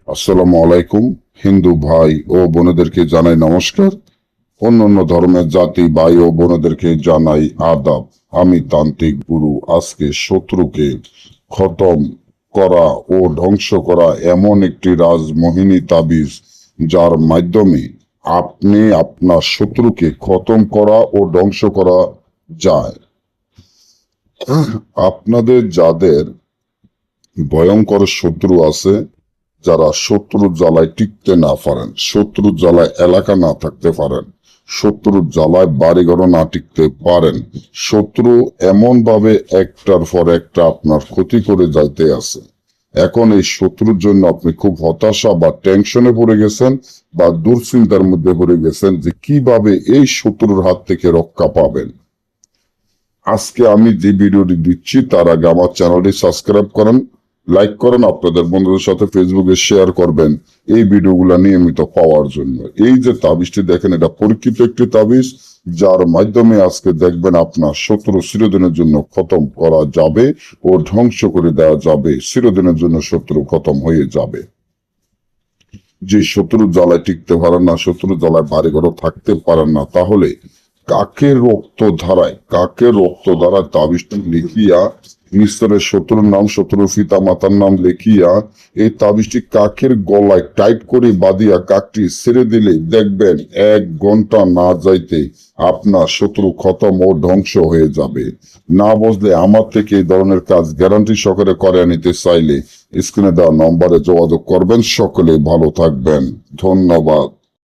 আসসালামু আলাইকুম। হিন্দু ভাই ও বোনেদেরকে জানাই নমস্কার। অন্যান্য ধর্মের জাতি ভাই ও বোনেদেরকে জানাই আদাব। আমি তান্ত্রিক গুরু। আজকে শত্রুকে খতম করা ও ধ্বংস করা এমন একটি রাজমোহিনী তাবিজ, যার মাধ্যমে আপনি আপনার শত্রুকে খতম করা ও ধ্বংস করা যায়। আপনাদের যাদের ভয়ঙ্কর শত্রু আছে, যারা শত্রুর জ্বালায় টিকতে না পারেন, শত্রুর জ্বালায় এলাকা না থাকতে পারেন, শত্রুর জ্বালায় বাড়িঘর না টিকতে পারেন, শত্রু এমন ভাবে একটার পর একটা আপনার ক্ষতি করে যাইতে আছে, এখন এই শত্রুর জন্য আপনি খুব হতাশা বা টেনশনে পড়ে গেছেন বা দুশ্চিন্তার মধ্যে পড়ে গেছেন যে কিভাবে এই শত্রুর হাত থেকে রক্ষা পাবেন। আজকে আমি যে ভিডিওটি দিচ্ছি তার আগে আমার চ্যানেলটি সাবস্ক্রাইব করেন, লাইক করেন, আপনাদের বন্ধুদের সাথে ফেসবুকে শেয়ার করবেন এই ভিডিওগুলো নিয়মিত পাওয়ার জন্য। এই যে তাবিজটি দেখেন, এটা পরীক্ষিত একটি তাবিজ, যার মাধ্যমে আজকে দেখবেন আপনার শত্রু চিরদিনের জন্য খতম করা যাবে ও ধ্বংস করে দেওয়া যাবে। চিরদিনের জন্য শত্রু খতম হয়ে যাবে। যে শত্রুর জ্বালায় টিকতে পারেন না, শত্রুর জ্বালায় বাড়িঘর থাকতে পারেন না, তাহলে কাকে রক্ত ধারায় তাবিজটি লিখিয়া নিস্তরের শত্রুর নাম, শত্রুর পিতা মাতার নাম লিখিয়া এই তাবিজটি কাকের গলায় টাইট করে বাঁধিয়া কাকটি ছেড়ে দিলে দেখবেন 1 ঘন্টা না যাইতে আপনার শত্রু খতম ও ধ্বংস হয়ে যাবে। না বুঝলে আমার থেকে এই ধরনের কাজ গ্যারান্টি সহকারে করে নিতে চাইলে স্ক্রিনে দেওয়া নম্বরে যোগাযোগ করবেন। সকলে ভালো থাকবেন। ধন্যবাদ।